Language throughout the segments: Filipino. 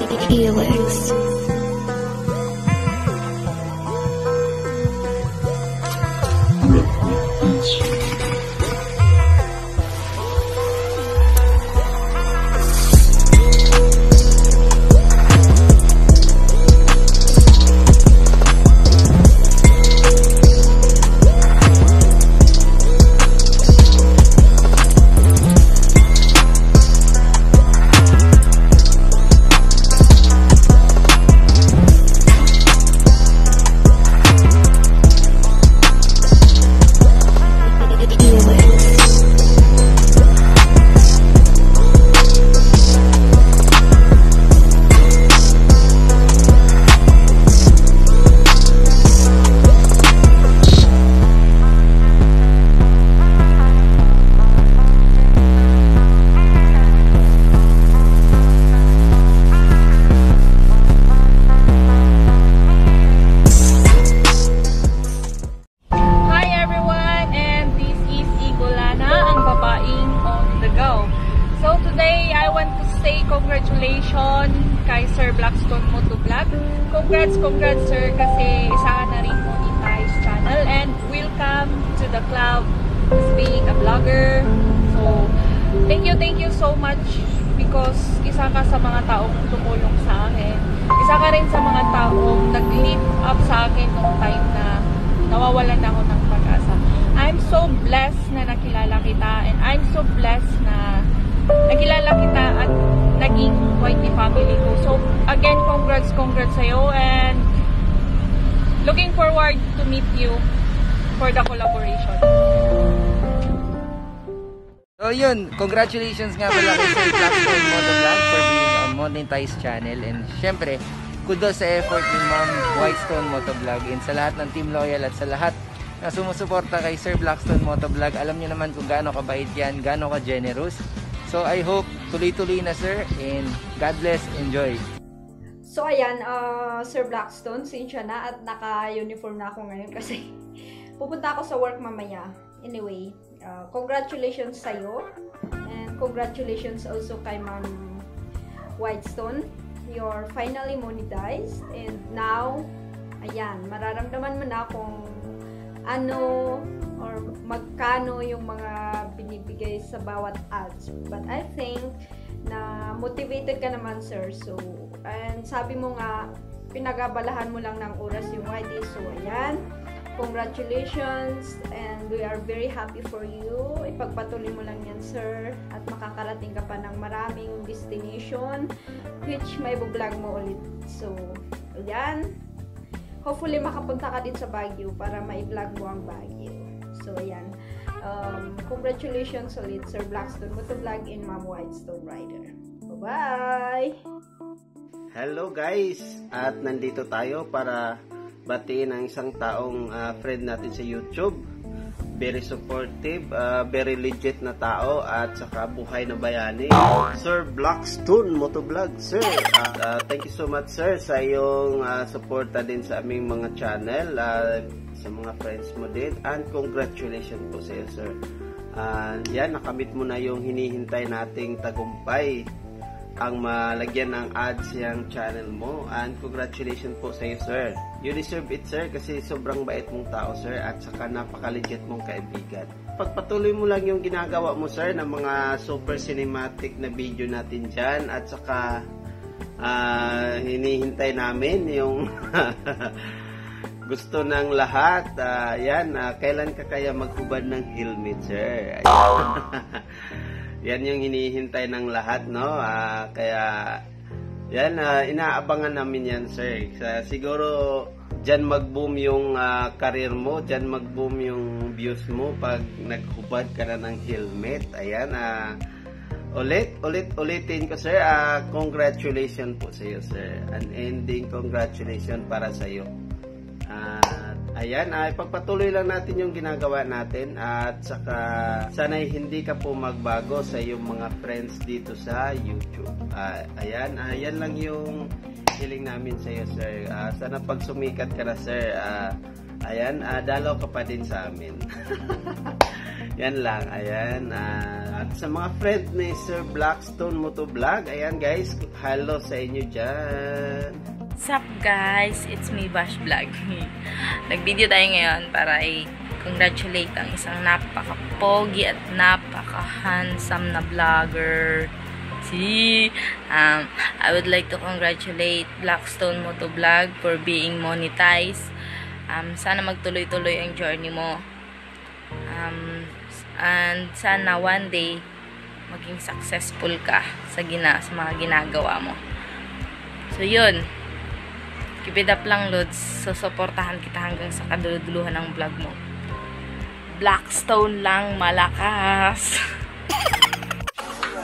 Helix. Congratulations kay Sir Blackstone Motovlog. Congrats sir, kasi isa ka na rin monetize channel, and welcome to the club as being a vlogger. So thank you so much, because isa ka sa mga taong tumulong sa akin. Isa ka rin sa mga taong nag-lift up sa akin nung time na nawawalan ako ng pag-asa. I'm so blessed na nakilala kita, and I'm so blessed na nakilala kita at naging YT family ko. So again, congrats sa'yo, and looking forward to meet you for the collaboration. So yun, congratulations nga pala kay Sir Blackstone Motovlog for being a monetized channel, and syempre kudos sa effort ni Ma'am Whitestone Motovlog, and sa lahat ng Team Loyal at sa lahat na sumusuporta kay Sir Blackstone Motovlog. Alam niyo naman kung gaano kabait yan, gaano ka generous. So I hope tuloy-tuloy na sir, and God bless, enjoy. So ayan, Sir Blackstone, sinsya na at naka-uniform na ako ngayon kasi pupunta ako sa work mamaya. Anyway, congratulations sa'yo, and congratulations also kay Ma'am Whitestone. You're finally monetized, and now, ayan, mararamdaman mo na kung ano or magkano yung mga binibigay sa bawat ads. But I think na motivated ka naman sir. So, and sabi mo nga, pinagabalahan mo lang ng oras yung YT. So, ayan, congratulations, and we are very happy for you. Ipagpatuloy mo lang yan sir, at makakarating ka pa ng maraming destination which may vlog mo ulit. So, ayan, hopefully makapunta ka din sa Baguio para ma-vlog mo ang Baguio. So, ayan. Congratulations ulit, Sir Blackstone Motovlog and Ma'am Whitestone Rider. Bye-bye! Hello guys! At nandito tayo para batiin ang isang taong friend natin sa YouTube. Very supportive, very legit na tao, at saka buhay na bayani. Sir Blackstone Motovlog, sir. Thank you so much sir sa iyong suporta din sa aming mga channel, sa mga friends mo din, and congratulations po sa iyo sir. Yan, nakamit mo na yung hinihintay nating tagumpay, ang malagyan ng ads yung channel mo, and congratulations po sa iyo sir. You deserve it sir, kasi sobrang bait mong tao sir, at saka napaka-legit mong kaibigan. Pagpatuloy mo lang yung ginagawa mo sir ng mga super cinematic na video natin dyan, at saka hinihintay namin yung gusto ng lahat. Yan, kailan ka kaya maghubad ng helmet sir? Yan yung hinihintay ng lahat, no? Kaya yan, inaabangan namin yan sir. Siguro dyan mag-boom yung career mo, dyan mag-boom yung views mo pag naghubad ka na ng helmet. Ayan, ulitin ko sir, congratulations po sa iyo sir. Unending congratulations para sa iyo. Ayan, ipagpatuloy lang natin yung ginagawa natin, at saka sana'y hindi ka po magbago sa iyong mga friends dito sa YouTube. Ayan, yan lang yung hiling namin sa iyo sir. Sana pag sumikat ka na sir, ayan, dalaw ka pa din sa amin. Yan lang, ayan, At sa mga friend ni Sir Blackstone Motovlog, ayan guys, hello sa inyo dyan. What's up guys? It's me, Bash Vlog. Nag-video tayo ngayon para i-congratulate ang isang napaka-pogi at napaka-handsome na vlogger. I would like to congratulate Blackstone Motovlog for being monetized. Sana magtuloy-tuloy ang journey mo. And sana one day maging successful ka sa mga ginagawa mo. So yun, keep it up lang Lods. So suportahan kita hanggang sa kaduluduluhan ng vlog mo. Blackstone lang, malakas.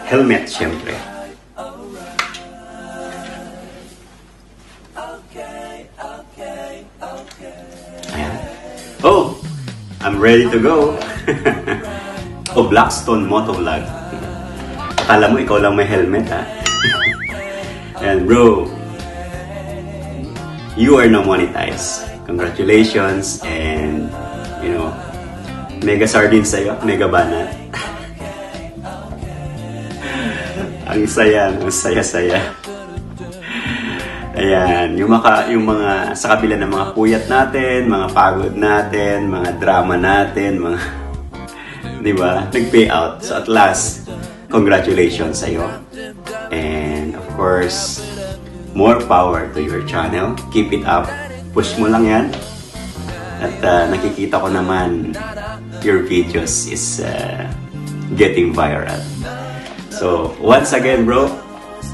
Helmet syempre. Ayan. Oh, I'm ready to go. Oh, Blackstone Motovlog. Akala mo ikaw lang may helmet, ha? And bro, you are now monetized. Congratulations, and you know, mega sardine sa'yo, mega banat. Ang saya-saya. Ayan, yung mga sa kabila ng mga puyat natin, mga pagod natin, mga drama natin, mga, di ba, nag-pay out. So at last, congratulations sa'yo. And of course, more power to your channel. Keep it up. Push mo lang yan. At nakikita ko naman, your videos is getting viral. So, once again bro,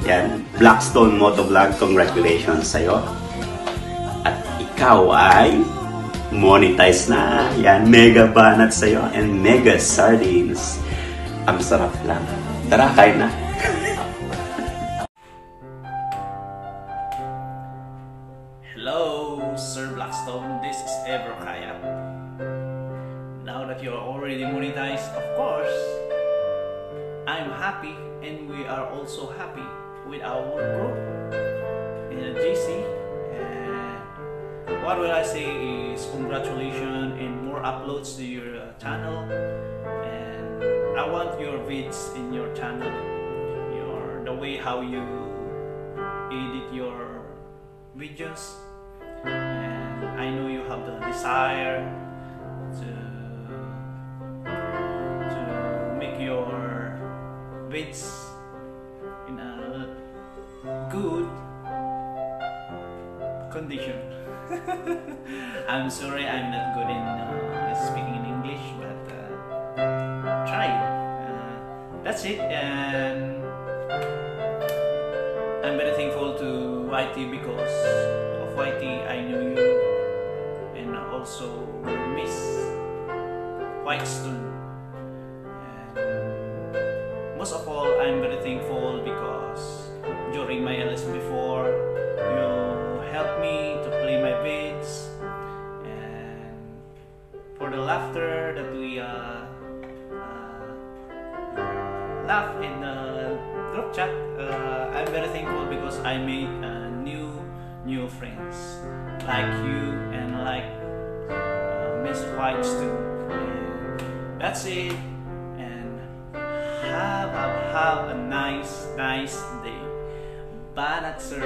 yan, Blackstone Motovlog, congratulations sa'yo. At ikaw ay monetize na. Yan, mega banat sa'yo and mega sardines. Ang sarap lang. Tara, kain na. Hello, Sir Blackstone. This is Ever Kaya. Now that you're already monetized, of course, I'm happy, and we are also happy with our group in the GC. And what will I say is congratulations and more uploads to your channel. And I want your vids in your channel, the way how you edit your videos. And I know you have the desire to make your vids in a good condition. I'm sorry I'm not good in speaking in English, but try. That's it, and I'm very thankful to YT because of YT I know you, and also Miss Whitestone. Most of all, I'm very thankful because during my LS before, you helped me to play my vids, and for the laughter that we laugh in the group chat, I'm very thankful because I made new friends like you and like Miss Whitestone. That's it. Have a nice day. Banat sir.